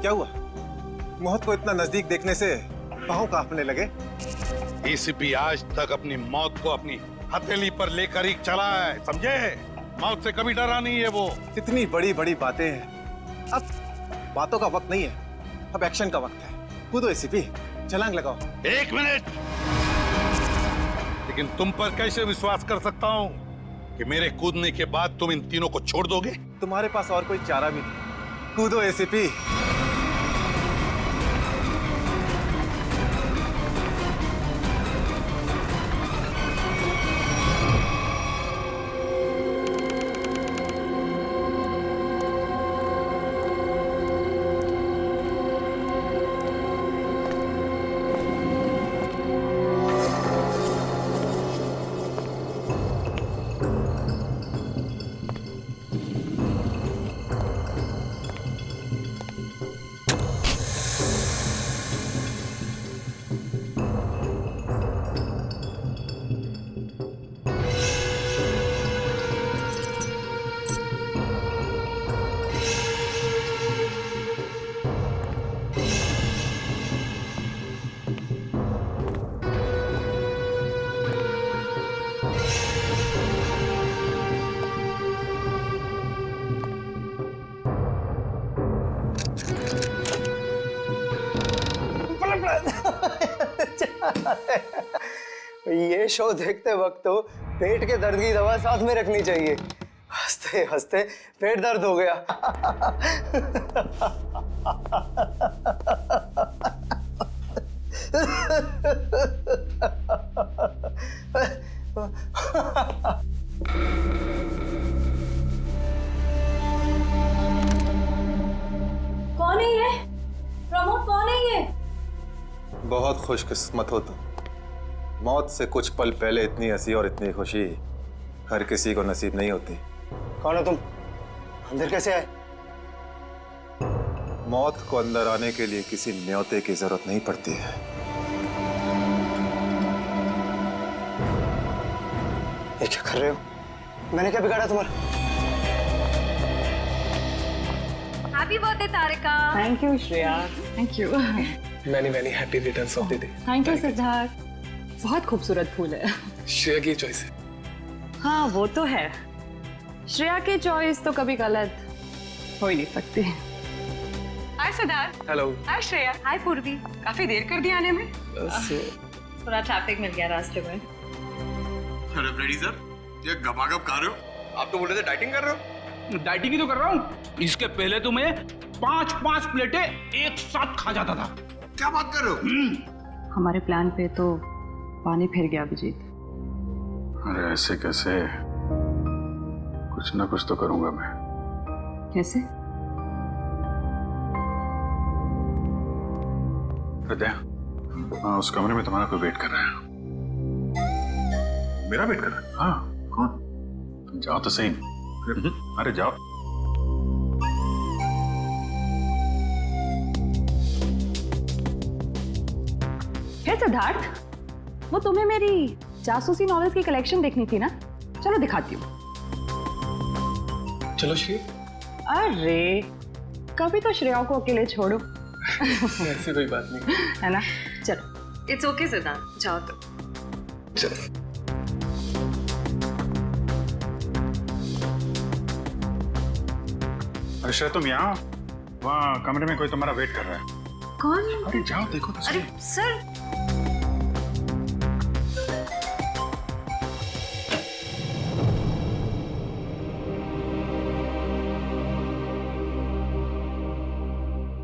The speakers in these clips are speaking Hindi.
क्या हुआ? मौत को इतना नजदीक देखने से पांव कांपने लगे। एसीपी आज तक अपनी मौत को अपनी हथेली पर लेकर ही चला है, समझे? मौत से कभी डरा नहीं है वो। इतनी बड़ी बड़ी बातें हैं, अब बातों का वक्त नहीं है, अब एक्शन का वक्त है। कूदो एसीपी, छलांग लगाओ। 1 मिनट, लेकिन तुम पर कैसे विश्वास कर सकता हूं कि मेरे कूदने के बाद तुम इन तीनों को छोड़ दोगे? तुम्हारे पास और कोई चारा भी नहीं, कूदो एसीपी। ये शो देखते वक्त तो पेट के दर्द की दवा साथ में रखनी चाहिए। हंसते हंसते पेट दर्द हो गया। कौन है ये? प्रमोद, कौन है ये? बहुत खुशकिस्मत हो तुम। मौत से कुछ पल पहले इतनी हंसी और इतनी खुशी हर किसी को नसीब नहीं होती। कौन हो तुम? अंदर कैसे आए? मौत को अंदर आने के लिए किसी न्योते की जरूरत नहीं पड़ती है। ये क्या कर रहे हो? मैंने क्या बिगाड़ा तुम्हारा? Happy birthday Tarika. Thank you Shreya. Thank you. Many happy returns of the day. Thank you Siddharth. बहुत खूबसूरत फूल है। श्रेया की चॉइस है। हाँ वो तो है, श्रेया की चॉइस तो कभी गलत हो ही नहीं सकती। हाय सिद्धार्थ। हेलो। हाय श्रेया। हाय पूर्वी। काफी देर कर दी आने में। थोड़ा ट्रैफिक मिल गया रास्ते में। अरे फ्रेडी सर, ये गपागप खा रहे हो? आप तो बोल रहे थे डाइटिंग कर रहे हो। डाइटिंग ही तो कर रहा हूँ। इसके पहले तो मैं 5-5 प्लेटें एक साथ खा जाता था। क्या बात कर रहे हो? हमारे प्लान पे तो पानी फिर गया अभिजीत। अरे ऐसे कैसे? कुछ ना कुछ तो करूंगा मैं। कैसे? हृदय, हाँ, उस कमरे में तुम्हारा कोई वेट कर रहा है। मेरा वेट कर रहा है? हाँ। कौन? तुम जाओ तो सही। अरे जाओ। हे सिद्धार्थ, वो तुम्हें मेरी जासूसी नॉवेल्स की कलेक्शन देखनी थी ना? चलो दिखाती हूँ। चलो श्री। अरे कभी तो श्रेया को अकेले छोड़ो। ऐसी कोई बात नहीं है ना? चलो। इट्स ओके सिद्धार्थ, जाओ तो। चलो। अरे श्रेया, तुम यहाँ? वहाँ कमरे में कोई तुम्हारा वेट कर रहा है। कौन? अरे जाओ देखो तो सही। अरे सर,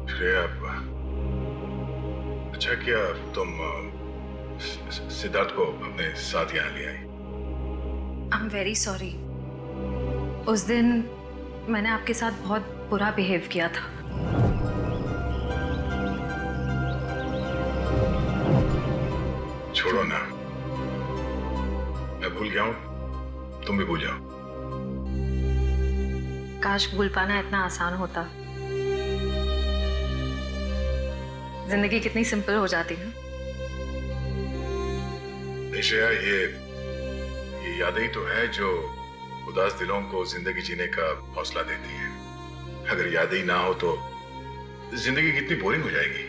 श्रेया, अच्छा किया तुम सिद्धार्थ को अपने साथ यहाँ ले आई। I am very sorry. उस दिन मैंने आपके साथ बहुत बुरा बिहेव किया था। छोड़ो ना, मैं भूल गया हूँ, तुम भी भूल जाओ। काश भूल पाना इतना आसान होता। जिंदगी कितनी सिंपल हो जाती है। श्रेया, ये यादें ही तो है जो उदास दिलों को जिंदगी जीने का हौसला देती है। अगर यादें ही ना हो तो जिंदगी कितनी बोरिंग हो जाएगी।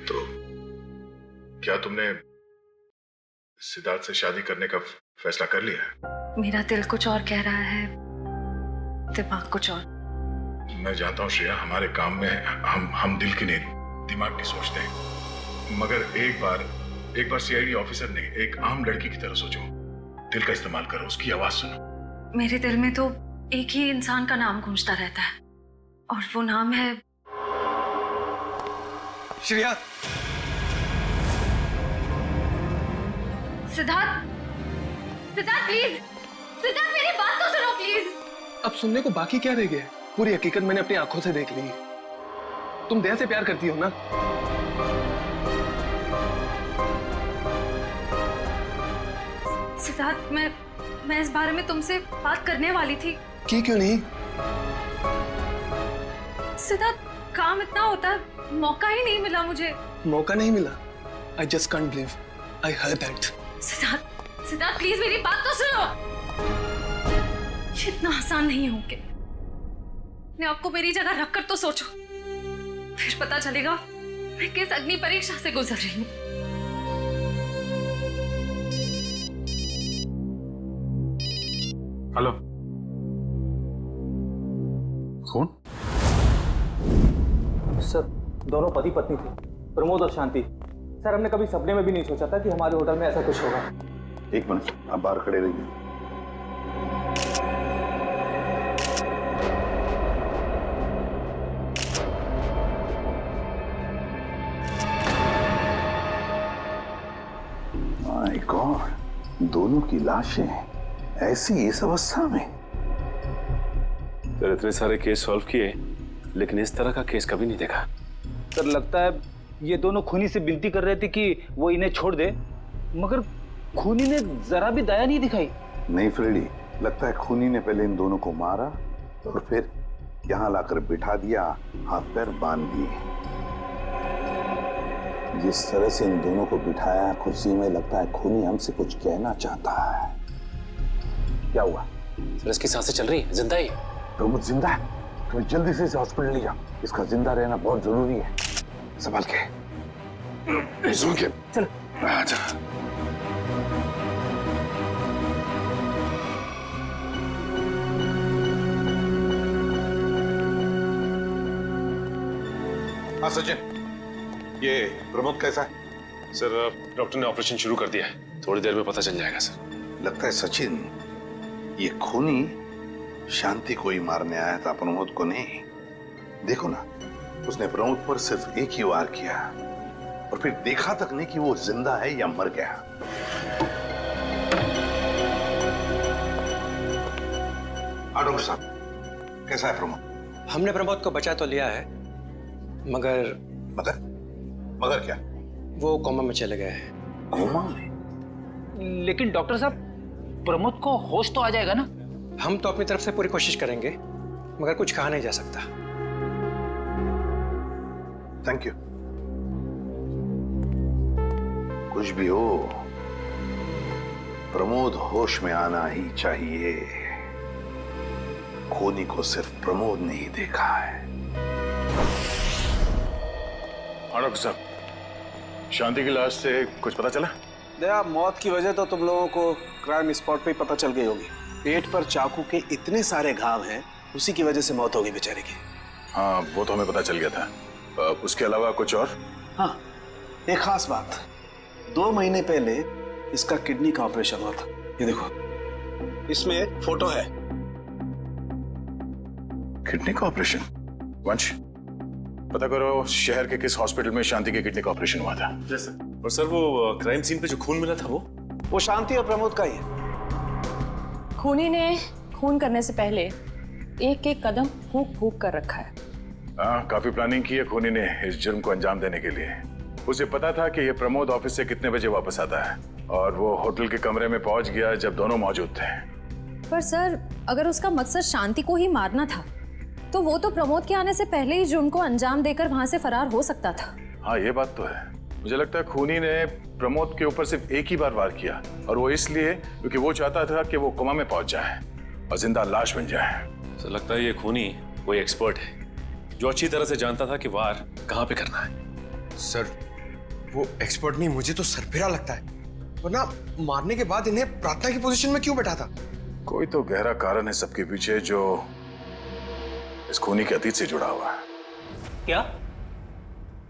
तो क्या तुमने सिद्धार्थ से शादी करने का फैसला कर लिया? मेरा दिल कुछ और कह रहा है, दिमाग कुछ और। मैं जानता हूँ श्रेया, हमारे काम में हम दिल की नहीं दिमाग की सोचते हैं, मगर एक बार सीआईडी ऑफिसर ने एक आम लड़की की तरह सोचो, दिल का इस्तेमाल करो, उसकी आवाज सुनो। मेरे दिल में तो एक ही इंसान का नाम गूंजता रहता है और वो नाम है श्रेया। सिद्धार्थ। सिद्धार्थ प्लीज, सिद्धार्थ मेरी बात तो सुनो प्लीज। अब सुनने को बाकी क्या रह गया है? पूरी हकीकत मैंने अपनी आंखों से देख ली है। तुम दया से प्यार करती हो ना? सिद्धार्थ, मैं इस बारे में तुमसे बात करने वाली थी। क्यों नहीं? सिद्धार्थ, काम इतना होता है, मौका ही नहीं मिला मुझे। मौका नहीं मिला? I just can't believe I heard that. Siddharth please मेरी बात तो सुनो। ये इतना आसान नहीं हो के। अपने आपको मेरी जगह रखकर तो सोचो, फिर पता चलेगा मैं किस अग्नि परीक्षा से गुजर रही हूँ। हेलो, कौन? सर, दोनों पति पत्नी थे, प्रमोद और शांति। सर, हमने कभी सपने में भी नहीं सोचा था कि हमारे होटल में ऐसा कुछ होगा। एक मिनट, आप बाहर खड़े रहिए। माय गॉड, दोनों की लाशें ऐसी इस अवस्था में। सर, इतने सारे केस सॉल्व किए, लेकिन इस तरह का केस कभी नहीं देखा। सर, लगता है ये दोनों खूनी से विनती कर रहे थे कि वो इन्हें छोड़ दे, मगर खूनी ने जरा भी दया नहीं दिखाई। नहीं फ्रेडी, लगता है खूनी ने पहले इन दोनों को मारा और फिर यहाँ लाकर बिठा दिया, हाथ पैर बांध दिए। जिस तरह से इन दोनों को बिठाया कुर्सी में, लगता है खूनी हमसे कुछ कहना चाहता है। क्या हुआ? सर, इसकी सांसें चल रही है, जिंदा ही। प्रमोद जिंदा है? तो जल्दी से इसे हॉस्पिटल ले जाओ, इसका जिंदा रहना बहुत जरूरी है। संभाल के, चलो। आजा। हाँ सचिन, ये प्रमोद कैसा है? सर, डॉक्टर ने ऑपरेशन शुरू कर दिया है, थोड़ी देर में पता चल जाएगा सर। लगता है सचिन, ये खूनी शांति को ही मारने आया था, प्रमोद को नहीं। देखो ना, उसने प्रमोद पर सिर्फ एक ही वार किया और फिर देखा तक नहीं कि वो जिंदा है या मर गया। डॉक्टर साहब, कैसा है प्रमोद? हमने प्रमोद को बचा तो लिया है, मगर मगर क्या? वो कोमा में चले गए हैं। कोमा में? लेकिन डॉक्टर साहब, प्रमोद को होश तो आ जाएगा ना? हम तो अपनी तरफ से पूरी कोशिश करेंगे, मगर कुछ कहा नहीं जा सकता। Thank you. कुछ भी हो, प्रमोद होश में आना ही चाहिए। खूनी को सिर्फ प्रमोद ने ही देखा है। डॉक्टर साहब, शांति की लाश से कुछ पता चला? दया, मौत की वजह तो तुम लोगों को क्राइम स्पॉट पे ही पता चल गई होगी। पेट पर चाकू के इतने सारे घाव हैं, उसी की वजह से मौत होगी बेचारे की। हाँ, वो तो हमें पता चल गया था। उसके अलावा कुछ और? हाँ, एक खास बात, 2 महीने पहले इसका किडनी का ऑपरेशन हुआ था। ये देखो, इसमें एक फोटो है। किडनी का ऑपरेशन? वंश, पता करो शहर के किस हॉस्पिटल में शांति के किडनी का ऑपरेशन हुआ था। जैसे? और सर, वो क्राइम सीन पे जो खून मिला था वो शांति और प्रमोद का ही है। खूनी ने खून करने से पहले एक एक कदम फूंक फूंक कर रखा है। हाँ, काफी प्लानिंग की है खूनी ने इस जुर्म को अंजाम देने के लिए। उसे पता था कि ये प्रमोद ऑफिस से कितने बजे वापस आता है और वो होटल के कमरे में पहुंच गया जब दोनों मौजूद थे। पर सर, अगर उसका मकसद शांति को ही मारना था, तो वो तो प्रमोद के आने से पहले ही जुर्म को अंजाम देकर वहां से फरार हो सकता था। हाँ, ये बात तो है। मुझे लगता है खूनी ने प्रमोद के ऊपर सिर्फ एक ही बार वार किया, और वो इसलिए क्योंकि वो चाहता था कि वो कोमा में पहुंच जाए और जिंदा लाश बन जाए। सर, लगता है ये खूनी कोई एक्सपर्ट है, जो अच्छी तरह से जानता था कि वार कहां पे करना है। सर वो एक्सपर्ट नहीं, मुझे तो सरफिरा लगता है। वरना मारने के बाद इन्हें प्रार्थना की पोजीशन में क्यों बैठा था? कोई तो गहरा कारण है सबके पीछे जो इस खूनी के अतीत से जुड़ा हुआ है। क्या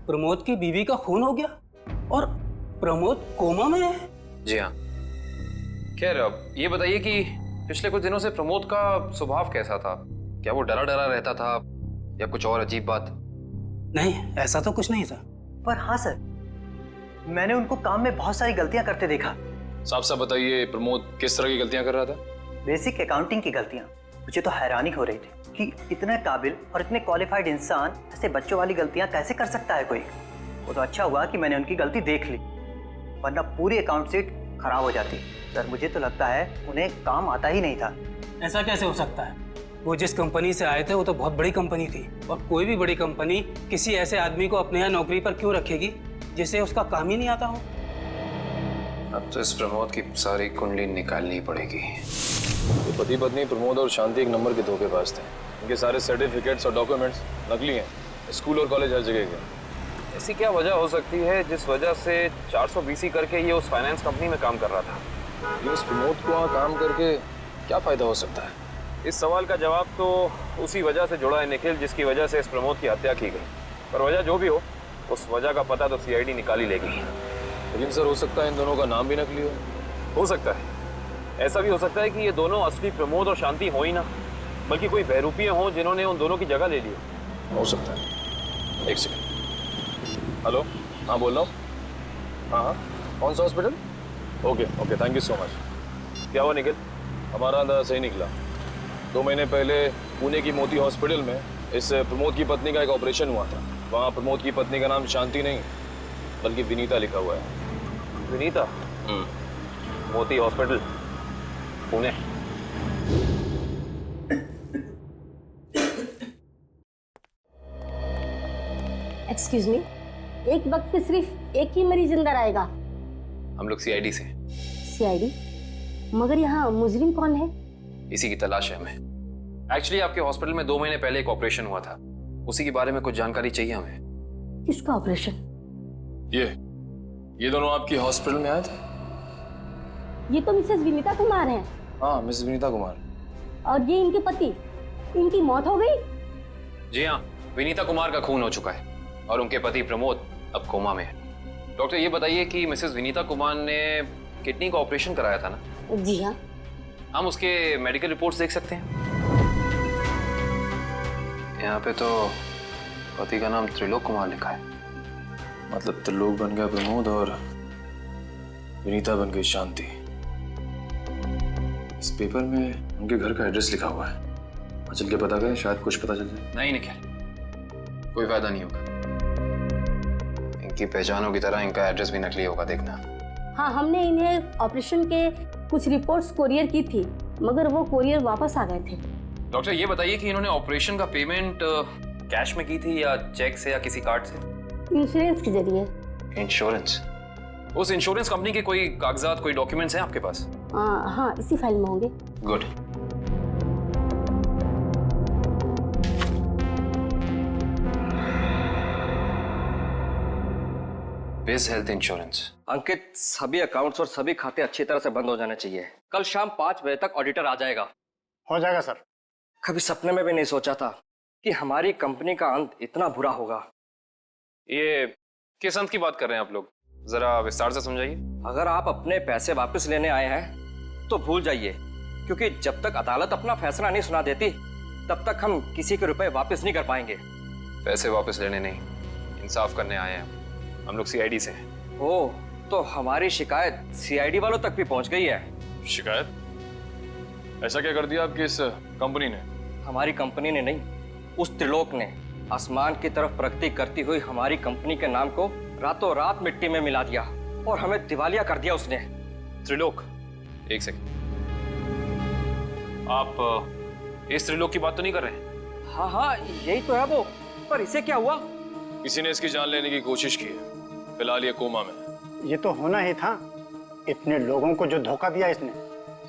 प्रमोद की बीवी का खून हो गया और प्रमोद कोमा में है? जी हाँ। खैर अब ये बताइए कि पिछले कुछ दिनों से प्रमोद का स्वभाव कैसा था? क्या वो डरा डरा रहता था या कुछ और अजीब बात? नहीं, ऐसा तो कुछ नहीं था। पर हाँ सर, मैंने उनको काम में बहुत सारी गलतियां करते देखा। साफ साफ बताइए प्रमोद किस तरह की गलतियां कर रहा था? बेसिक अकाउंटिंग की गलतियां। मुझे तो हैरानी हो रही थी कि इतने काबिल और इतने क्वालिफाइड इंसान ऐसे बच्चों वाली गलतियां कैसे कर सकता है कोई। वो तो अच्छा हुआ कि मैंने उनकी गलती देख ली, वरना पूरी अकाउंट शीट खराब हो जाती। सर मुझे तो लगता है उन्हें काम आता ही नहीं था। ऐसा कैसे हो सकता है? वो जिस कंपनी से आए थे वो तो बहुत बड़ी कंपनी थी, और कोई भी बड़ी कंपनी किसी ऐसे आदमी को अपने यहाँ नौकरी पर क्यों रखेगी जिसे उसका काम ही नहीं आता हो? अब तो इस प्रमोद की सारी कुंडली निकालनी पड़ेगी। ये पति पत्नी प्रमोद और शांति एक नंबर के धोखेबाज थे। इनके सारे सर्टिफिकेट्स और डॉक्यूमेंट्स नकली हैं। स्कूल और कॉलेज हर जगह के। ऐसी क्या वजह हो सकती है जिस वजह से 420 करके ये उस फाइनेंस कंपनी में काम कर रहा था? ये इस प्रमोद को वहाँ काम करके क्या फायदा हो सकता है? इस सवाल का जवाब तो उसी वजह से जुड़ा है निखिल, जिसकी वजह से इस प्रमोद की हत्या की गई। पर वजह जो भी हो, उस वजह का पता तो सीआईडी निकाल ही लेगी। लेकिन सर हो सकता है इन दोनों का नाम भी नकली हो सकता है। ऐसा भी हो सकता है कि ये दोनों असली प्रमोद और शांति हो ही ना, बल्कि कोई बहरूपिये हों जिन्होंने उन दोनों की जगह ले ली हो सकता है। एक सेकंड। हेलो, हाँ बोल रहा हूँ। हाँ, कौन सा hospital? Okay, thank you so much. क्या हुआ निखिल? हमारा अंदाजा सही निकला। 2 महीने पहले पुणे की मोती हॉस्पिटल में इस प्रमोद की पत्नी का एक ऑपरेशन हुआ था। वहाँ प्रमोद की पत्नी का नाम शांति नहीं बल्कि विनीता लिखा हुआ है। विनीता? मोती हॉस्पिटल, पुणे। एक्सक्यूज मी, एक वक्त पे सिर्फ एक ही मरीज अंदर आएगा? हम लोग सीआईडी से। सीआईडी? मगर यहाँ मुजरिम कौन है? इसी की तलाश है हमें। एक्चुअली आपके हॉस्पिटल में 2 महीने पहले एक ऑपरेशन हुआ था, उसी के बारे में कुछ जानकारी चाहिए हमें। किसका ऑपरेशन? ये दोनों आपकी हॉस्पिटल में आए थे? ये तो मिसेस विनीता कुमार हैं। हाँ, मिसेस विनीता कुमार। और ये इनके पति, इनकी मौत हो गई? जी हाँ, विनीता कुमार का खून हो चुका है और उनके पति प्रमोद अब कोमा में है। डॉक्टर ये बताइए कि मिसेस विनीता कुमार ने किडनी का ऑपरेशन कराया था ना? जी हाँ। हम उसके मेडिकल रिपोर्ट्स देख सकते हैं? यहाँ पे तो पति का नाम त्रिलोक कुमार लिखा है। मतलब त्रिलोक बन गया प्रमोद और विनीता बन गई शांति। इस पेपर में उनके घर का एड्रेस लिखा हुआ है। चल के पता करें, शायद कुछ पता चल जाए। नहीं निखिल, कोई फायदा नहीं होगा। इनकी पहचानों की तरह इनका एड्रेस भी नकली होगा, देखना। हाँ, हमने इन्हें ऑपरेशन के कुछ रिपोर्ट्स कोरियर की थी, मगर वो कोरियर वापस आ गए थे। डॉक्टर ये बताइए कि इन्होंने ऑपरेशन का पेमेंट कैश में की थी या चेक से या किसी कार्ड से? इंश्योरेंस के जरिए। इंश्योरेंस? उस इंश्योरेंस कंपनी के कोई कागजात, कोई डॉक्यूमेंट्स हैं आपके पास? हाँ, इसी फाइल में होंगे। गुड। बिज हेल्थ इंश्योरेंस। अंकित, सभी अकाउंट्स और सभी खाते अच्छी तरह से बंद हो जाने चाहिए। कल शाम 5 बजे तक ऑडिटर आ जाएगा। हो जाएगा सर। कभी सपने में भी नहीं सोचा था कि हमारी कंपनी का अंत इतना बुरा होगा। ये किस अंत की बात कर रहे हैं आप लोग? जरा विस्तार से समझाइए। अगर आप अपने पैसे वापस लेने आए हैं तो भूल जाइए, क्योंकि जब तक अदालत अपना फैसला नहीं सुना देती तब तक हम किसी के रुपए वापस नहीं कर पाएंगे। पैसे वापस लेने नहीं, इंसाफ करने आए हैं हम लोग सीआईडी से। ओह, तो हमारी शिकायत सीआईडी वालों तक भी पहुंच गई है। शिकायत? ऐसा क्या कर दिया आपकी इस कंपनी ने? हमारी कंपनी ने नहीं, उस त्रिलोक ने आसमान की तरफ प्रगति करती हुई हमारी कंपनी के नाम को रातों रात मिट्टी में मिला दिया और हमें दिवालिया कर दिया उसने। त्रिलोक? एक सेकंड, आप इस त्रिलोक की बात तो नहीं कर रहे? हाँ, यही तो है वो। पर इसे क्या हुआ? किसी ने इसकी जान लेने की कोशिश की है। फिलहाल ये कोमा में। ये तो होना ही था, इतने लोगों को जो धोखा दिया इसने।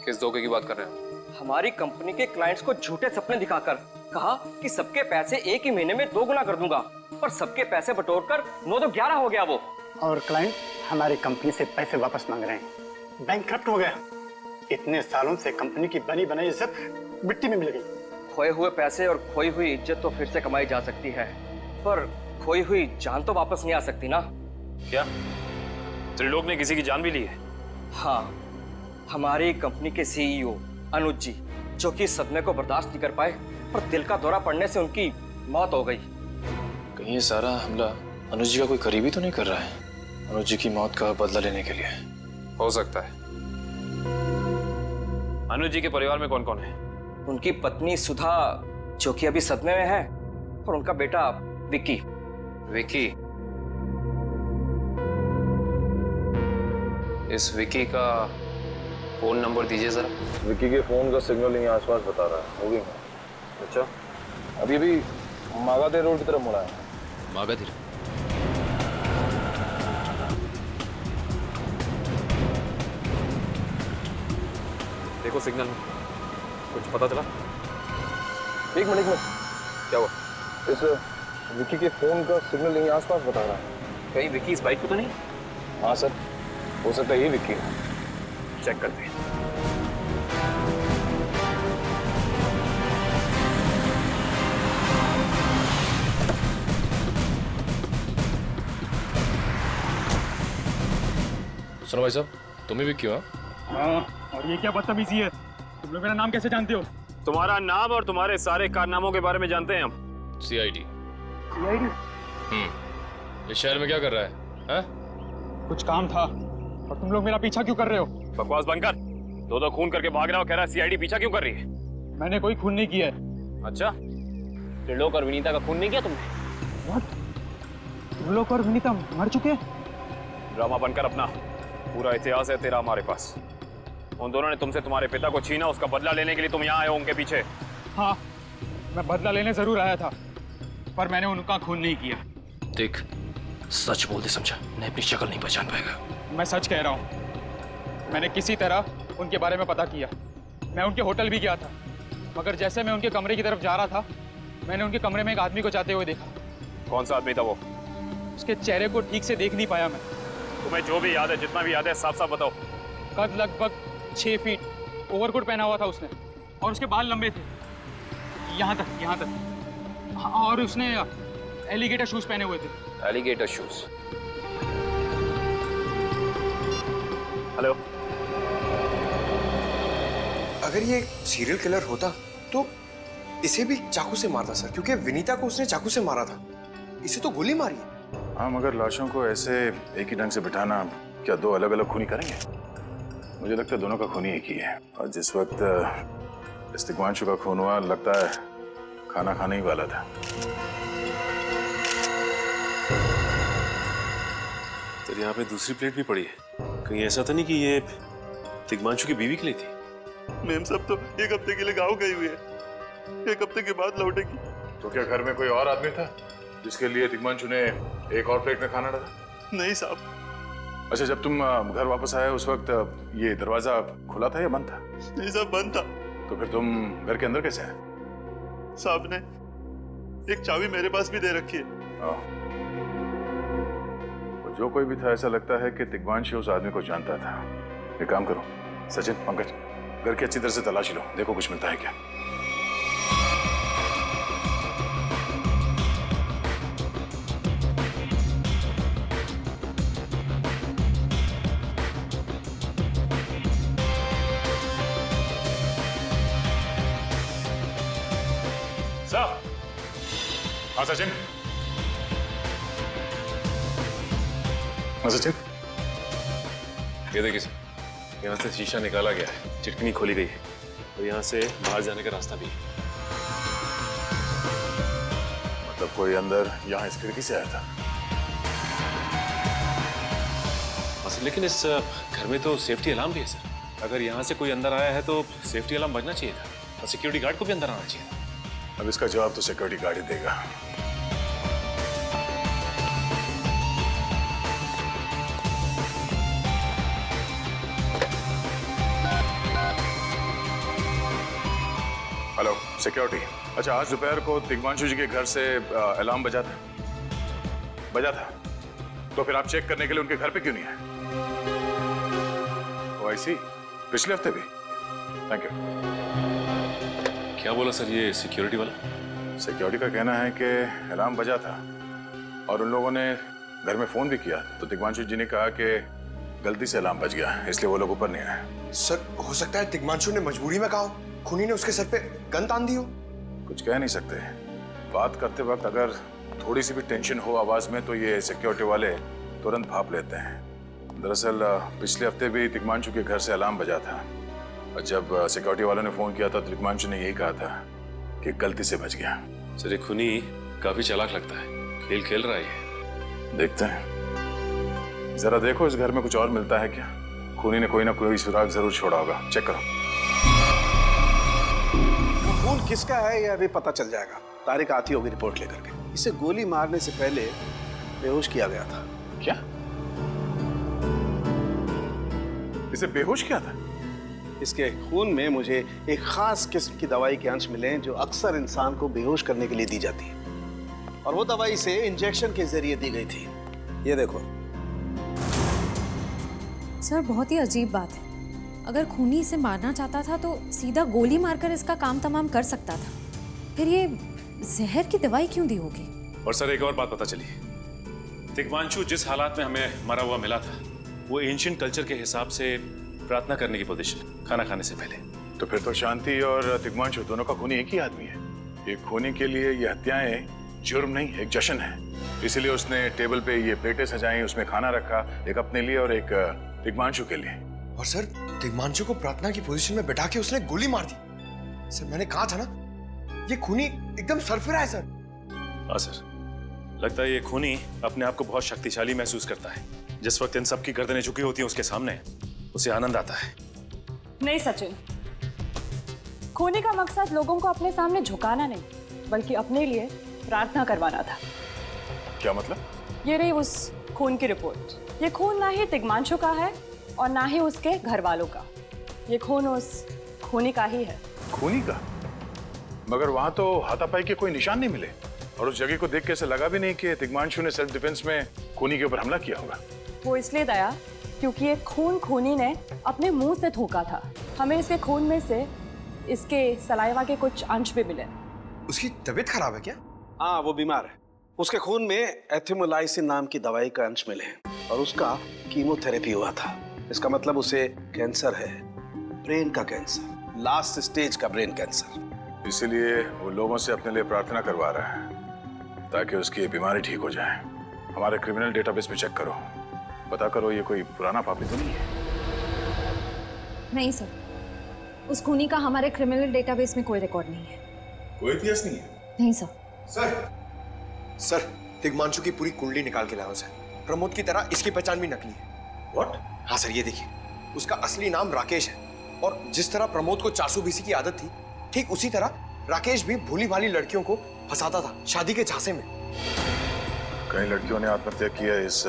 किस धोखे की बात कर रहे हैं? हमारी कंपनी के क्लाइंट्स को झूठे सपने दिखाकर कहा कि सबके पैसे एक ही महीने में 2 गुना कर दूंगा, पर सबके पैसे बटोरकर 9 तो 11 हो गया वो। और क्लाइंट हमारी कंपनी से पैसे वापस मांग रहे हैं। बैंकक्रप्ट हो गया। इतने सालों से कंपनी की बनी बनाई इज्जत मिट्टी में मिल गई। खोए हुए पैसे और खोई हुई इज्जत तो फिर से कमाई जा सकती है, पर खोई हुई जान तो वापस नहीं आ सकती ना। क्या त्रिलोक ने किसी की जान भी ली है? हाँ, हमारी कंपनी के सीईओ अनुज जी, जो कि सदमे को बर्दाश्त नहीं कर पाए और दिल का दौरा पड़ने से उनकी मौत हो गई। कहीं ये सारा हमला अनुज जी का कोई करीबी तो नहीं कर रहा है? अनुज जी की मौत का बदला लेने के लिए हो सकता है। अनुज जी के परिवार में कौन कौन है? उनकी पत्नी सुधा, जो कि अभी सदमे में है, और उनका बेटा विक्की। विक्की? इस विक्की का फोन नंबर दीजिए जरा। विक्की के फोन का सिग्नल यहीं आसपास बता रहा है। हो गई। अच्छा, अभी भी मागाधीर रोड की तरफ मुड़ा है। मागाधीर? देखो सिग्नल में कुछ पता चला? एक मिनट क्या हुआ? इस विक्की के फोन का सिग्नल यहीं आसपास बता रहा है। कहीं विक्की इस बाइक पे तो नहीं? हाँ सर, हो सकता है ये विक्की है। चेक करते हैं। सुनो भाई साहब, तुम ही विक्की हो? हाँ, और ये क्या बदतमीजी है? तुम लोग मेरा नाम कैसे जानते हो? तुम्हारा नाम और तुम्हारे सारे कारनामों के बारे में जानते हैं हम। सीआईडी। सीआईडी? इस शहर में क्या कर रहा है? हाँ? कुछ काम था, और तुम लोग मेरा पीछा क्यों कर रहे हो? बकवास बंद कर। दो खून करके भाग रहा हो, कह रहा है सीआईडी पीछा क्यों कर रही है? मैंने कोई खून नहीं किया है। अच्छा, त्रिलोक और विनीता का खून नहीं किया तुमने? What? त्रिलोक और विनीता मर चुके हैं? ड्रामा बनकर अपना पूरा इतिहास है तेरा हमारे पास। उन दोनों ने तुमसे तुम्हारे पिता को छीना, उसका बदला लेने के लिए तुम यहाँ आए हो उनके पीछे। हाँ, मैं बदला लेने जरूर आया था, पर मैंने उनका खून नहीं किया। देख, सच बोल दे, समझा? नहीं अपनी शक्ल नहीं पहचान पाएगा। मैं सच कह रहा हूँ। मैंने किसी तरह उनके बारे में पता किया। मैं उनके होटल भी गया था, मगर जैसे मैं उनके कमरे की तरफ जा रहा था, मैंने उनके कमरे में एक आदमी को जाते हुए देखा। कौन सा आदमी था वो? उसके चेहरे को ठीक से देख नहीं पाया मैं। तुम्हें जो भी याद है, जितना भी याद है, साफ साफ बताओ। कद लगभग 6 फीट, ओवरकोट पहना हुआ था उसने, और उसके बाल लंबे थे यहाँ तक। और उसने एलिगेटर शूज पहने हुए थे। Alligator shoes? हेलो, अगर ये सीरियल किलर होता तो इसे भी चाकू से मारता सर, क्योंकि विनीता को उसने चाकू से मारा था। इसे तो गोली मारी है। हाँ, मगर लाशों को ऐसे एक ही ढंग से बिठाना क्या दो अलग अलग खूनी करेंगे? मुझे लगता है दोनों का खूनी एक ही है। और जिस वक्त इस दिग्वांशु का खून हुआ, लगता है खाना खाने ही वाला था। तो यहाँ पे दूसरी प्लेट भी पड़ी है। कहीं ऐसा तो नहीं कि ये दिग्वांशु की बीवी के लिए थी? मैम सब तो 1 हफ्ते के लिए गाँव गई हुई है, 1 हफ्ते के बाद लौटेगी। तो क्या घर में कोई और आदमी था जिसके लिए दिग्वांशु ने एक और प्लेट में खाना डाला? नहीं साहब। अच्छा, जब तुम घर वापस आए उस वक्त ये दरवाजा खुला था या बंद था? नहीं साहब, बंद था। तो फिर तुम घर के अंदर कैसे आए? साहब ने एक चाबी मेरे पास भी दे रखी है। तो जो कोई भी था, ऐसा लगता है कि दिग्वांशु उस आदमी को जानता था। एक काम करो सचिन, पंकज, घर की अच्छी तरह से तलाशी लो, देखो कुछ मिलता है क्या। हाँ सचिन। हाँ सचिन, ये देखिए सर, यहाँ से शीशा निकाला गया है, चिटकनी खोली गई है और यहाँ से बाहर जाने का रास्ता भी है। मतलब कोई अंदर यहाँ इस खिड़की से आया था? बस, लेकिन इस घर में तो सेफ्टी अलार्म भी है सर। अगर यहाँ से कोई अंदर आया है तो सेफ्टी अलार्म बजना चाहिए था और सिक्योरिटी गार्ड को भी अंदर आना चाहिए था। अब इसका जवाब तो सिक्योरिटी गार्ड ही देगा। Hello security. अच्छा, आज दोपहर को दिग्मांशु जी के घर से अलार्म बजा था? तो फिर आप चेक करने के लिए उनके घर पे क्यों नहीं आए? ओ आई सी, पिछले हफ्ते भी। Thank you. क्या बोला सर ये सिक्योरिटी वाला? सिक्योरिटी का कहना है कि अलार्म बजा था और उन लोगों ने घर में फोन भी किया, तो दिग्मांशु जी ने कहा कि गलती से अलार्म बज गया, इसलिए वो लोग ऊपर नहीं आए। सर, हो सकता है दिग्मांशु ने मजबूरी में कहा हो, खूनी ने उसके सर पे गन तान दी हो। कुछ कह नहीं सकते। बात करते वक्त अगर थोड़ी सी भी टेंशन हो आवाज में तो ये सिक्योरिटी वाले तुरंत भाप लेते हैं। दरअसल पिछले हफ्ते भी दिग्मांशु के घर से अलार्म बजा था और जब सिक्योरिटी वालों ने फोन किया था तो दिग्मांशु ने यही कहा था कि गलती से बच गया। सर ये खूनी काफी चालाक लगता है, खेल खेल रहा है। देखते हैं, जरा देखो इस घर में कुछ और मिलता है क्या। खूनी ने कोई ना कोई सुराग जरूर छोड़ा होगा, चेक करो। खून किसका है यह अभी पता चल जाएगा। तारिक आती होगी रिपोर्ट लेकर के। इसे गोली मारने से पहले बेहोश किया गया था। क्या? इसे बेहोश किया था? इसके खून में मुझे एक खास किस्म की दवाई के अंश मिले जो अक्सर इंसान को बेहोश करने के लिए दी जाती है, और वो दवाई से इंजेक्शन के जरिए दी गई थी। ये देखो। सर बहुत ही अजीब बात है। अगर खूनी इसे मारना चाहता था तो सीधा गोली मारकर इसका काम तमाम कर सकता था। फिर ये जहर की दवाई क्यों दी होगी? और सर एक और बात पता चली, दिग्मांशु जिस हालात में हमें मरा हुआ मिला था वो एंशिएंट कल्चर के हिसाब से प्रार्थना करने की पोजीशन, खाना खाने से पहले। तो फिर तो शांति और दिग्मांशु दोनों का खूनी एक ही आदमी है। एक खूनी के लिए ये हत्याएं जुर्म नहीं, एक जश्न है। इसीलिए उसने टेबल पे ये प्लेटें सजाई, उसमें खाना रखा, एक अपने लिए और एक दिग्मांशु के लिए। और सर, दिग्मांशु को प्रार्थना की पोजीशन में बैठा के उसने गोली मार दी। सर मैंने कहा था ना, ये खूनी एकदम सरफिरा है सर। हाँ सर, लगता है ये खूनी अपने आप को बहुत शक्तिशाली महसूस करता है। जिस वक्त इन सब की गर्दनें झुकी होती हैं उसके सामने, उसे आनंद आता है। नहीं सचिन, खूनी का मकसद लोगों को अपने सामने झुकाना नहीं, बल्कि अपने लिए प्रार्थना करवाना था। क्या मतलब? ये रही उस खून की रिपोर्ट। ये खून ना ही दिग्मांशु का है और ना ही उसके घर वालों का। ये खून उस खूनी का ही है। खूनी का? मगर वहां तो हाथापाई के कोई निशान नहीं मिले और उस जगह को देख के ऐसा लगा भी नहीं कि दिग्मांशु ने सेल्फ डिफेंस में खूनी के ऊपर हमला किया होगा। वो इसलिए दया क्योंकि ये खून खूनी ने अपने मुंह से थूका था। हमें इसके खून में से इसके सलाइवा के कुछ अंश भी मिले। उसकी तबीयत खराब है क्या? हाँ, वो बीमार है। उसके खून में एथिमोलाइसिन नाम की दवाई का अंश मिले हैं और उसका कीमोथेरेपी हुआ था। इसका मतलब उसे कैंसर है, ब्रेन का कैंसर, लास्ट स्टेज का ब्रेन कैंसर। इसीलिए वो लोगों से अपने लिए प्रार्थना करवा रहा है ताकि उसकी बीमारी ठीक हो जाए। हमारे क्रिमिनल डेटाबेस में चेक करो, पता करो ये कोई पुराना पापी तो नहीं है। नहीं सर, उस खूनी का हमारे क्रिमिनल डेटाबेस में कोई रिकॉर्ड नहीं है। कोई इतिहास नहीं है? नहीं सर। सर, दिग्मांशु की पूरी कुंडली निकाल के लाओ सर। प्रमोद की तरह इसकी पहचान भी नकली है। What? हाँ सर, ये देखिए, उसका असली नाम राकेश है और जिस तरह प्रमोद को 420 की आदत थी, ठीक उसी तरह राकेश भी भोली भाली लड़कियों को फंसाता था शादी के झांसे में। कई लड़कियों ने आत्महत्या की है इस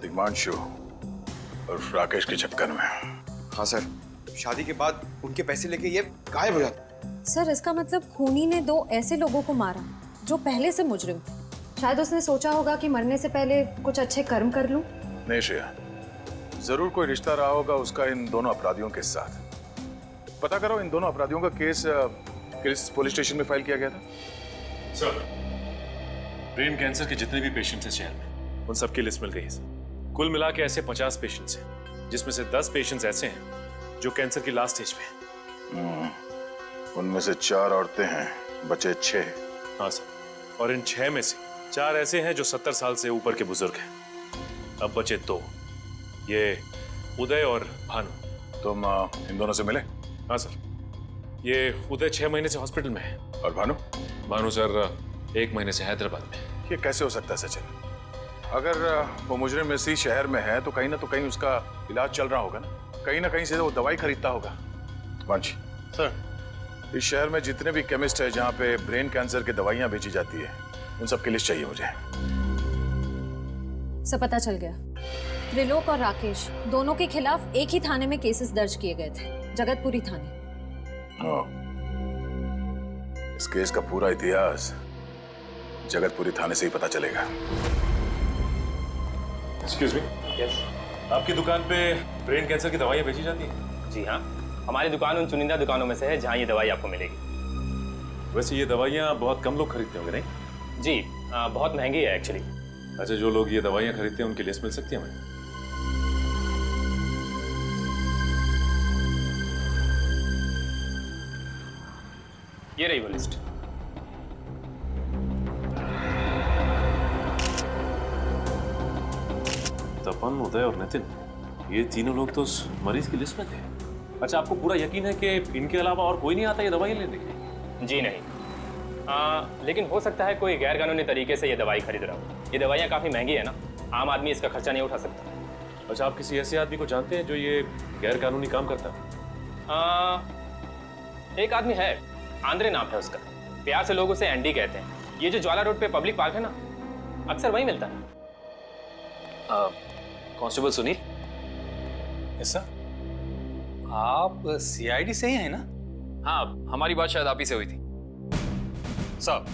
दिग्मांशु और राकेश के चक्कर में। हाँ सर, शादी के बाद उनके पैसे लेके ये गायब हो जाता। सर इसका मतलब खूनी ने 2 ऐसे लोगों को मारा जो पहले से मुजरिम थे। शायद उसने सोचा होगा कि मरने से पहले कुछ अच्छे कर्म कर लूं। नहीं श्रेया, जरूर कोई रिश्ता रहा होगा उसका इन दोनों अपराधियों के साथ। पता करो इन दोनों अपराधियों का केस किस पुलिस स्टेशन में फाइल किया गया था? सर, ब्रेन कैंसर के जितने भी पेशेंट्स हैं शहर में, उन सबकी लिस्ट मिल गई है सर। कुल मिला के ऐसे 50 पेशेंट्स हैं, जिसमें से 10 पेशेंट्स ऐसे हैं जो कैंसर की लास्ट स्टेज पे हैं। उनमें से 4 औरतें हैं, बचे 6। हाँ सर, और इन 6 में से 4 ऐसे हैं जो 70 साल से ऊपर के बुजुर्ग हैं। अब बचे 2, ये उदय और भानु। तुम इन दोनों से मिले? हाँ सर, ये उदय 6 महीने से हॉस्पिटल में है। और भानु? भानु सर 1 महीने से हैदराबाद में। ये कैसे हो सकता है सचिन? अगर वो मुजरिम इसी शहर में है तो कहीं ना उसका इलाज चल रहा होगा ना कहीं से वो दवाई खरीदता होगा। मांझी सर, इस शहर में जितने भी केमिस्ट है जहाँ पे ब्रेन कैंसर की दवाइयाँ बेची जाती है, उन सब की लिस्ट चाहिए मुझे। सब पता चल गया। त्रिलोक और राकेश दोनों के खिलाफ एक ही थाने में केसेस दर्ज किए गए थे, जगतपुरी थाने। इस केस का पूरा इतिहास जगतपुरी थाने से ही पता चलेगा। Excuse me. यस। आपकी दुकान पे ब्रेन कैंसर की दवाइयाँ बेची जाती हैं? जी हाँ, हमारी दुकान उन चुनिंदा दुकानों में से है जहाँ ये दवाई आपको मिलेगी। वैसे ये दवाइयाँ बहुत कम लोग खरीदते होंगे नहीं? जी बहुत महंगी है एक्चुअली। अच्छा, जो लोग ये दवाइयाँ खरीदते हैं उनकी लिस्ट मिल सकती है हमें? ये रही वो लिस्ट। तपन, उदय और नितिन, ये तीनों लोग तो उस मरीज की लिस्ट में थे। अच्छा, आपको पूरा यकीन है कि इनके अलावा और कोई नहीं आता ये दवाई लेने के लिए? जी नहीं, लेकिन हो सकता है कोई गैर कानूनी तरीके से ये दवाई खरीद रहा हो। ये दवाइयाँ काफ़ी महंगी है ना, आम आदमी इसका खर्चा नहीं उठा सकता। अच्छा, आप किसी ऐसे आदमी को जानते हैं जो ये गैर कानूनी काम करता है? एक आदमी है, आंद्रे नाम है उसका। प्यार से लोग उसे एंडी कहते हैं। ये जो ज्वाला रोड पे पब्लिक पार्क है ना, अक्सर वहीं मिलता है। कांस्टेबल सुनील। Yes sir. आप सीआईडी से ही हैं ना? हाँ, हमारी बात शायद आप ही से हुई थी। साहब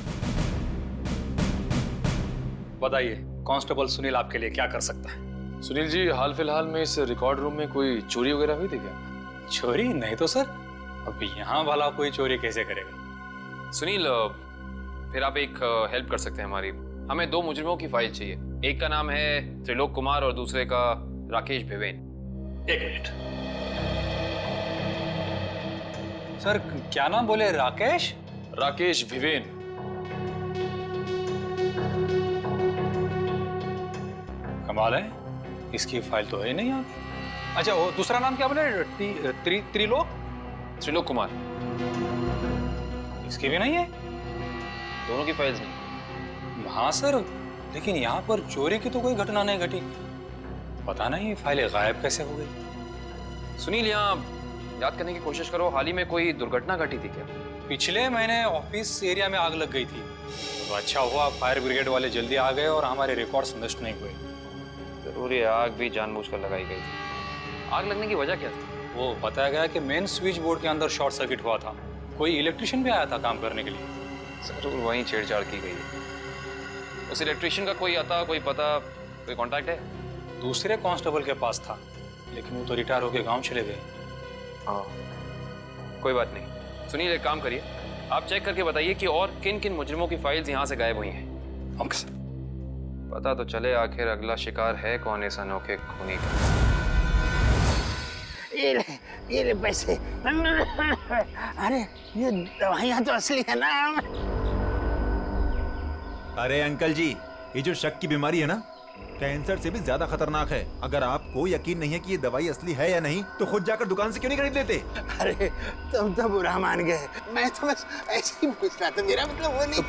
बताइए, कांस्टेबल सुनील आपके लिए क्या कर सकता है? सुनील जी, हाल फिलहाल में इस रिकॉर्ड रूम में कोई चोरी वगैरह हुई थी क्या? चोरी नहीं तो सर, अब यहाँ वाला कोई चोरी कैसे करेगा? सुनील, फिर आप एक हेल्प कर सकते हैं हमारी। हमें 2 मुजरिमों की फाइल चाहिए। एक का नाम है त्रिलोक कुमार और दूसरे का राकेश भिवेन। एक मिनट सर, क्या नाम बोले? राकेश? राकेश भिवेन। कमाल है, इसकी फाइल तो है नहीं यहाँ। अच्छा, वो दूसरा नाम क्या बोले? त्रिलोक? त्रिलोक कुमार। इसकी भी नहीं है? दोनों की फाइल्स नहीं। हाँ सर, लेकिन यहाँ पर चोरी की तो कोई घटना नहीं घटी। पता नहीं फाइलें गायब कैसे हो गई। सुनील, यहाँ याद करने की कोशिश करो, हाल ही में कोई दुर्घटना घटी थी क्या? पिछले महीने ऑफिस एरिया में आग लग गई थी, तो अच्छा हुआ फायर ब्रिगेड वाले जल्दी आ गए और हमारे रिकॉर्ड्स नष्ट नहीं हुए। जरूर ये आग भी जानबूझकर लगाई गई थी। आग लगने की वजह क्या थी? वो बताया गया कि मेन स्विच बोर्ड के अंदर शॉर्ट सर्किट हुआ था। कोई इलेक्ट्रिशियन भी आया था काम करने के लिए। जरूर वहीं छेड़छाड़ की गई है। उस इलेक्ट्रिशियन का कोई आता, कोई पता, कोई कांटेक्ट है? दूसरे कांस्टेबल के पास था, लेकिन वो तो रिटायर होकर गांव चले गए। हाँ, कोई बात नहीं। सुनील, एक काम करिए, आप चेक करके बताइए कि और किन किन मुजरिमों की फाइल्स यहाँ से गायब हुई हैं। पता तो चले आखिर अगला शिकार है कौन इस अनोखे खूनी का। ये ले पैसे। अरे ये दवाइयाँ तो असली है ना। अरे अंकल जी, ये जो शक की बीमारी है ना, कैंसर से भी ज्यादा खतरनाक है। अगर आपको यकीन नहीं है कि ये दवाई असली है या नहीं, तो खुद जाकर दुकान से क्यों नहीं खरीद लेते? अरे तुम तो बुरा मान गए, मैं तो बस ऐसे ही पूछ रहा था, मेरा मतलब वो नहीं।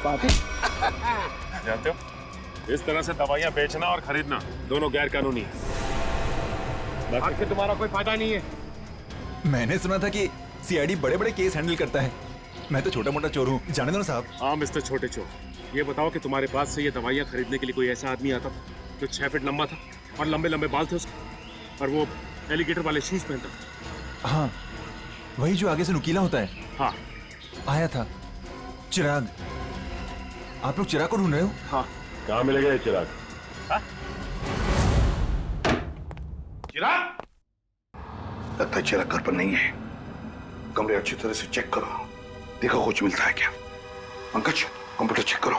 जानते हो, इस तरह से दवाइयाँ बेचना और खरीदना दोनों गैर कानूनी है। आखिर तुम्हारा कोई फायदा नहीं है। मैंने सुना था कि सीआईडी बड़े बड़े केस हैंडल करता है। मैं तो छोटा मोटा चोर हूँ, जाने दो ना साहब। हाँ मिस्टर छोटे चोर, ये बताओ कि तुम्हारे पास से ये दवाइयाँ खरीदने के लिए कोई ऐसा आदमी आता था जो 6 फीट लंबा था और लंबे लंबे बाल थे उसके, और वो एलिगेटर वाले शूज पहनता था? हाँ, वही जो आगे से नुकीला होता है। हाँ, आया था चिराग। आप लोग चिराग को ढूंढ रहे हो? हाँ। कहाँ मिलेगा ये चिराग? चिराग? लगता है चिराग घर पर नहीं है। कमरे अच्छी तरह से चेक करो, देखो कुछ मिलता है क्या। पंकज, कंप्यूटर चेक करो।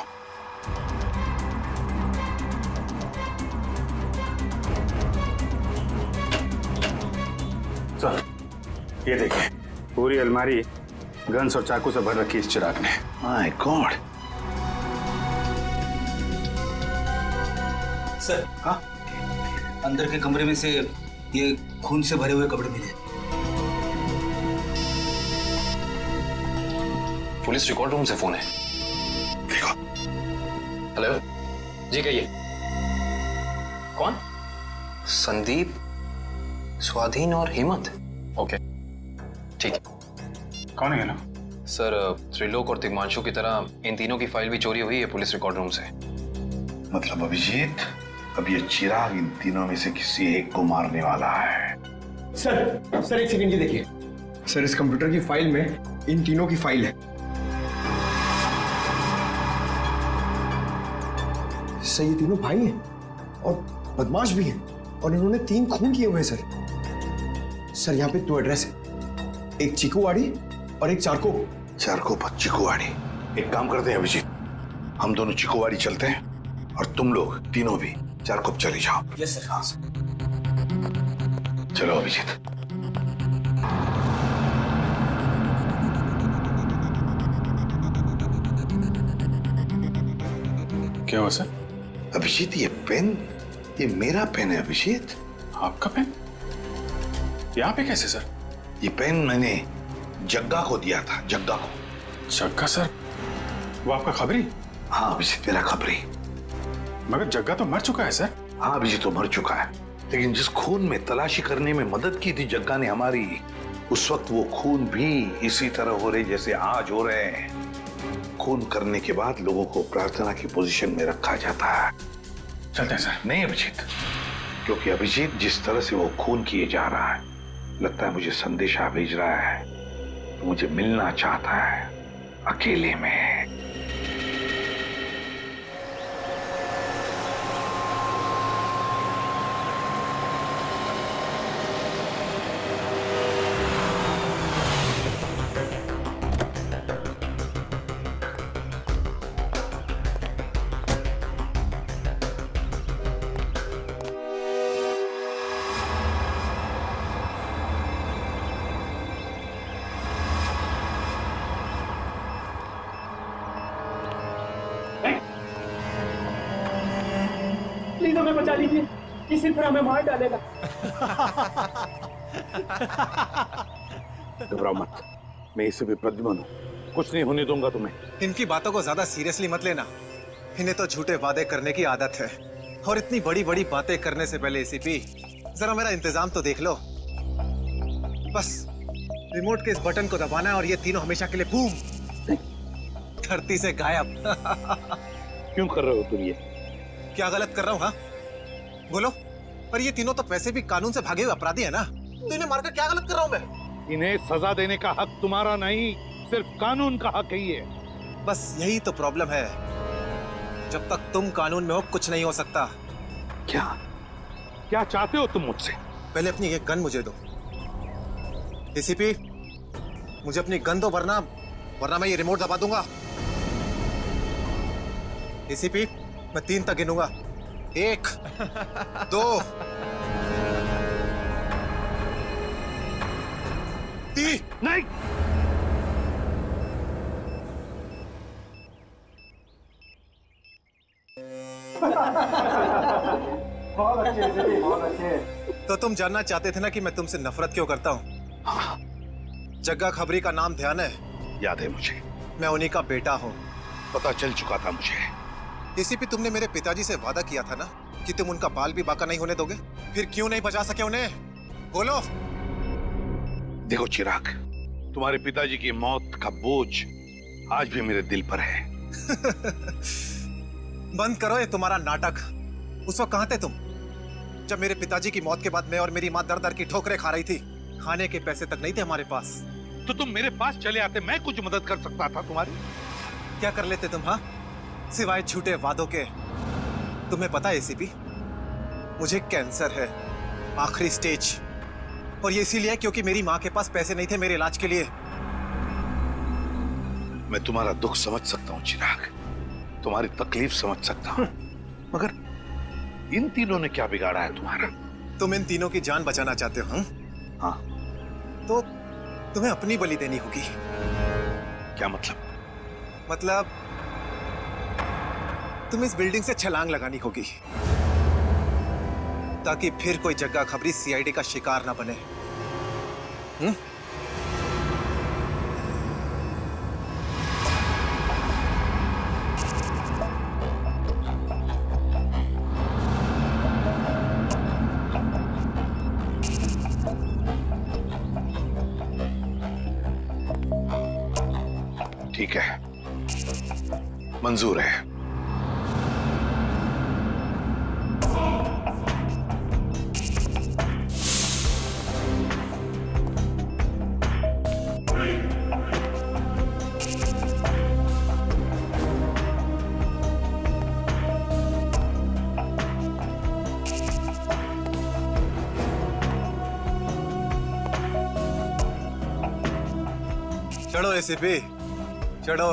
सर, ये देखिए, पूरी अलमारी गन्स और चाकू से भर रखी इस चिराग ने। My God. सर, हाँ, अंदर के कमरे में से ये खून से भरे हुए कपड़े मिले। पुलिस रिकॉर्ड रूम से फोन है। देखो। हेलो जी, कहिए। कौन? संदीप, स्वाधीन और हेमंत। ओके, ठीक है। कौन है ना? सर, त्रिलोक और तिग्मांशु की तरह इन तीनों की फाइल भी चोरी हुई है पुलिस रिकॉर्ड रूम से। मतलब अभिजीत, अब ये चिराग इन तीनों में से किसी एक को मारने वाला है। सर एक सेकंड, ये देखिए सर, इस कंप्यूटर की फाइल में इन तीनों की फाइल है। सर ये तीनों भाई हैं और बदमाश भी हैं और इन्होंने 3 खून किए हुए हैं सर। सर यहाँ पे 2 एड्रेस है, एक चीकूवाड़ी और एक चारकोप और चीकूवाड़ी। एक काम करते हैं अभिजीत, हम दोनों चीकूवाड़ी चलते हैं और तुम लोग तीनों भी चारकोप चले जाओ। Yes sir. हाँ सर। चलो अभिजीत। क्या हुआ सर? अभिजीत ये पेन, ये मेरा पेन है अभिजीत। आपका पेन? यहाँ पे कैसे सर? ये पेन मैंने जग्गा को दिया था, जग्गा को। जग्गा सर? वो आपका खबरी? हाँ अभिजीत, मेरा खबरी। मगर जग्गा तो मर चुका है सर। हाँ अभिजीत, तो मर चुका है, लेकिन जिस खून में तलाशी करने में मदद की थी जग्गा ने हमारी, उस वक्त वो खून भी इसी तरह हो रहे जैसे आज हो रहे हैं। खून करने के बाद लोगों को प्रार्थना की पोजीशन में रखा जाता है। चलते हैं सर। नहीं अभिजीत, क्योंकि अभिजीत जिस तरह से वो खून किए जा रहा है, लगता है मुझे संदेशा भेज रहा है, तो मुझे मिलना चाहता है अकेले में। प्लीज हमें बचा लीजिए, किसी तरह हमें मार डालेगा। घबराओ मत, मैं इसे भी प्रद्युम्न हूं, कुछ नहीं होने दूंगा तुम्हें। इनकी बातों को ज्यादा सीरियसली मत लेना, इन्हें तो झूठे वादे करने की आदत है, और इतनी बड़ी बड़ी बातें करने से पहले एसीपी जरा मेरा इंतजाम तो देख लो। बस रिमोट के इस बटन को दबाना है और ये तीनों हमेशा के लिए बूम धरती से गायब। क्यों कर रहे हो तुम ये? क्या गलत कर रहा हूँ? हाँ बोलो। पर ये तीनों तो वैसे भी कानून से भागे हुए अपराधी है ना, तो इन्हें मारकर क्या गलत कर रहा हूँ मैं? इन्हें सजा देने का हक तुम्हारा नहीं, सिर्फ कानून का हक ही है। बस यही तो प्रॉब्लम है, जब तक तुम कानून में हो कुछ नहीं हो सकता। क्या क्या चाहते हो तुम मुझसे? पहले अपनी ये गन मुझे दो एसीपी, मुझे अपनी गन दो, वरना मैं ये रिमोट दबा दूंगा। एसीपी मैं 3 तक गिनूंगा, 1 2 3। नहीं, बहुत अच्छे, बहुत अच्छे। तो तुम जानना चाहते थे ना कि मैं तुमसे नफरत क्यों करता हूँ? हाँ। जग्गा खबरी का नाम ध्यान है? याद है मुझे, मैं उन्हीं का बेटा हूँ। पता चल चुका था मुझे। एसीपी तुमने मेरे पिताजी से वादा किया था ना कि तुम उनका बाल भी बाका नहीं होने दोगे, फिर क्यों नहीं बचा सके उन्हें? बोलो। देखो चिराग, तुम्हारे पिताजी की मौत का बोझ आज भी मेरे दिल पर है। बंद करो ये तुम्हारा नाटक। उस वक्त कहाँ थे तुम जब मेरे पिताजी की मौत के बाद मैं और मेरी माँ दर दर की ठोकरें खा रही थी? खाने के पैसे तक नहीं थे हमारे पास। तो तुम मेरे पास चले आते, मैं कुछ मदद कर सकता था तुम्हारी। क्या कर लेते तुम? हाँ, सिवाय झूठे वादों के। तुम्हें पता है एसीपी, मुझे कैंसर है, आखिरी स्टेज, और ये इसीलिए क्योंकि मेरी माँ के पास पैसे नहीं थे मेरे इलाज के लिए। मैं तुम्हारा दुख समझ सकता हूँ चिराग, तुम्हारी तकलीफ समझ सकता हूँ, मगर इन तीनों ने क्या बिगाड़ा है तुम्हारा? तुम इन तीनों की जान बचाना चाहते हो? हाँ। तो तुम्हें अपनी बलि देनी होगी। क्या मतलब? मतलब तुम इस बिल्डिंग से छलांग लगानी होगी, ताकि फिर कोई जग्गा खबरी सीआईडी का शिकार ना बने। ठीक है, मंजूर है। चढ़ो एसीपी, चढ़ो।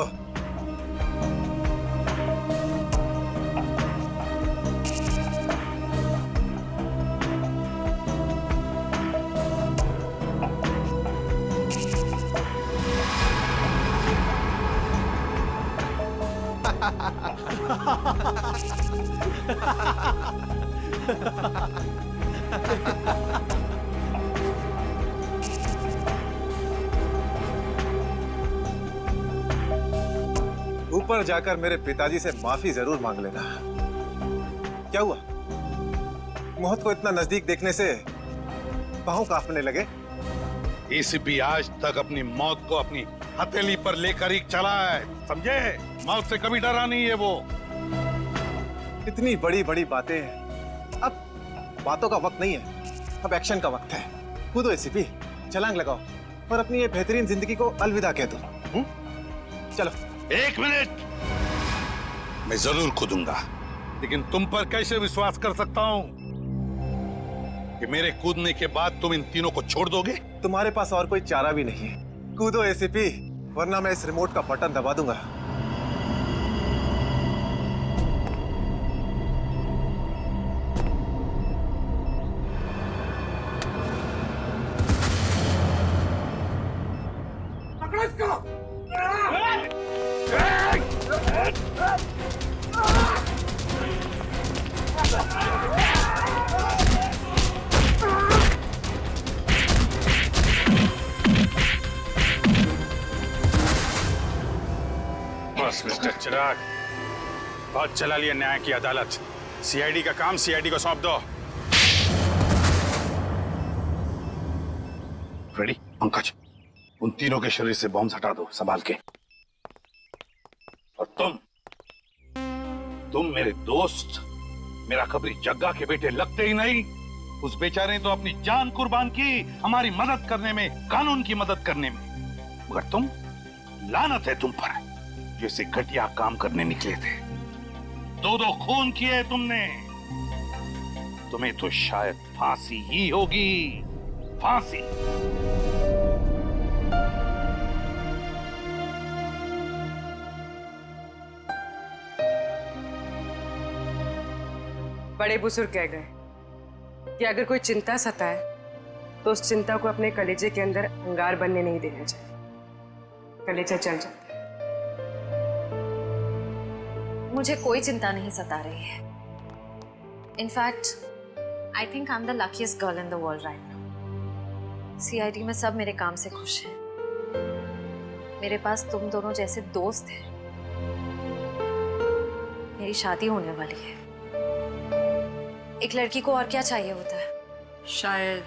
ऊपर जाकर मेरे पिताजी से माफी जरूर मांग लेना। क्या हुआ? मौत को इतना नजदीक देखने से पांव कांपने लगे? एसीपी आज तक अपनी मौत को अपनी हथेली पर लेकर ही चला है, समझे? मौत से कभी डरा नहीं है वो। इतनी बड़ी बड़ी बातें हैं, अब बातों का वक्त नहीं है, अब एक्शन का वक्त है। कूदो एसीपी, छलांग लगाओ और अपनी ये बेहतरीन जिंदगी को अलविदा कह दो। चलो। 1 मिनट, मैं जरूर कूदूंगा, लेकिन तुम पर कैसे विश्वास कर सकता हूं कि मेरे कूदने के बाद तुम इन तीनों को छोड़ दोगे? तुम्हारे पास और कोई चारा भी नहीं है। कूदो एसीपी, वरना मैं इस रिमोट का बटन दबा दूंगा। बस मिस्टर चिराग, बहुत चला लिया न्याय की अदालत। सीआईडी का काम सीआईडी को सौंप दो। रेडी? पंकज, उन तीनों के शरीर से बॉम्ब हटा दो, संभाल के। और तुम मेरे दोस्त, मेरा कबरी जग्गा के बेटे लगते ही नहीं। उस बेचारे ने तो अपनी जान कुर्बान की हमारी मदद करने में, कानून की मदद करने में, मगर तुम, लानत है तुम पर, जैसे घटिया काम करने निकले थे। 2 खून किए तुमने। तुम्हें तो शायद फांसी ही होगी, फांसी। बड़े बुजुर्ग कह गए कि अगर कोई चिंता सताए तो उस चिंता को अपने कलेजे के अंदर अंगार बनने नहीं देना चाहिए। कलेजा चल जाता है। मुझे कोई चिंता नहीं सता रही है। In fact I think I am the luckiest girl in the world right now. CID में सब मेरे काम से खुश हैं। मेरे पास तुम दोनों जैसे दोस्त हैं। मेरी शादी होने वाली है। एक लड़की को और क्या चाहिए होता है? शायद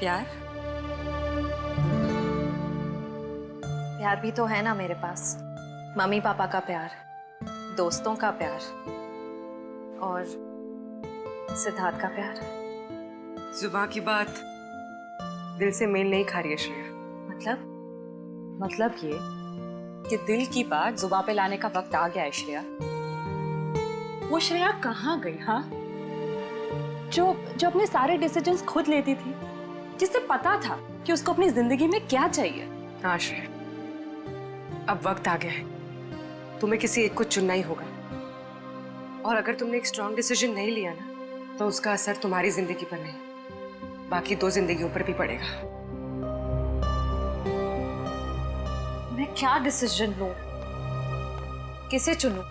प्यार। प्यार भी तो है ना मेरे पास। मम्मी पापा का प्यार, दोस्तों का प्यार और सिद्धार्थ का प्यार। जुबान की बात दिल से मेल नहीं खा रही है श्रेया। मतलब ये कि दिल की बात जुबान पे लाने का वक्त आ गया है श्रेया। वो श्रेया कहाँ गई? हाँ, जो अपने सारे डिसीजंस खुद लेती थी, जिससे पता था कि उसको अपनी जिंदगी में क्या चाहिए। हाँ श्रेया, अब वक्त आ गया है। तुम्हें किसी एक को चुनना ही होगा। और अगर तुमने एक स्ट्रॉन्ग डिसीजन नहीं लिया ना, तो उसका असर तुम्हारी जिंदगी पर नहीं, बाकी 2 जिंदगियों पर भी पड़ेगा। मैं क्या डिसीजन लूं? किसे चुनूं?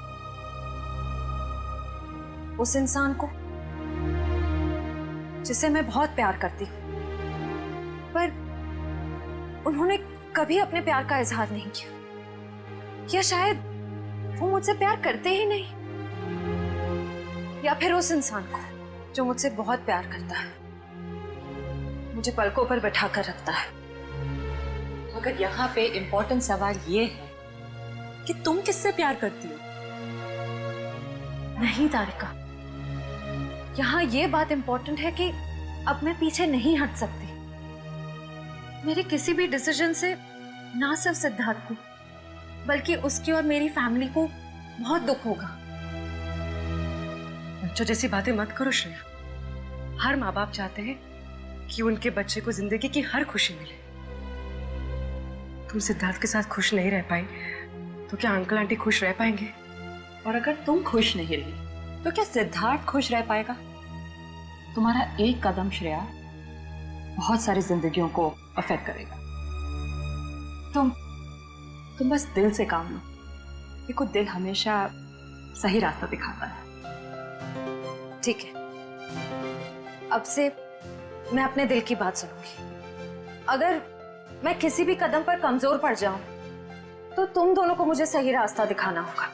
उस इंसान को जिसे मैं बहुत प्यार करती हूं, पर उन्होंने कभी अपने प्यार का इजहार नहीं किया, या शायद वो मुझसे प्यार करते ही नहीं, या फिर उस इंसान को जो मुझसे बहुत प्यार करता है, मुझे पलकों पर बैठा कर रखता है। मगर यहाँ पे इम्पोर्टेंट सवाल ये है कि तुम किससे प्यार करती हो? नहीं तारिका, यहाँ ये बात इम्पोर्टेंट है कि अब मैं पीछे नहीं हट सकती। मेरे किसी भी डिसीजन से ना सिर्फ सिद्धार्थ को, बल्कि उसकी और मेरी फैमिली को बहुत दुख होगा। बच्चों जैसी बातें मत करो श्रेया। हर माँ बाप चाहते हैं कि उनके बच्चे को जिंदगी की हर खुशी मिले। तुम सिद्धार्थ के साथ खुश नहीं रह पाई तो क्या अंकल आंटी खुश रह पाएंगे? और अगर तुम खुश नहीं रही तो क्या सिद्धार्थ खुश रह पाएगा? तुम्हारा एक कदम श्रेया बहुत सारी जिंदगियों को अफेक्ट करेगा। तुम बस दिल से काम लो। देखो, दिल हमेशा सही रास्ता दिखाता है। ठीक है, अब से मैं अपने दिल की बात सुनूंगी। अगर मैं किसी भी कदम पर कमजोर पड़ जाऊं तो तुम दोनों को मुझे सही रास्ता दिखाना होगा।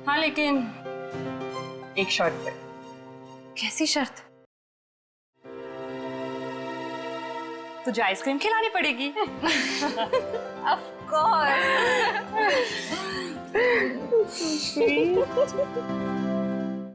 हाँ, लेकिन एक शर्त पे। कैसी शर्त? तुझे आइसक्रीम खिलानी पड़ेगी। Of course.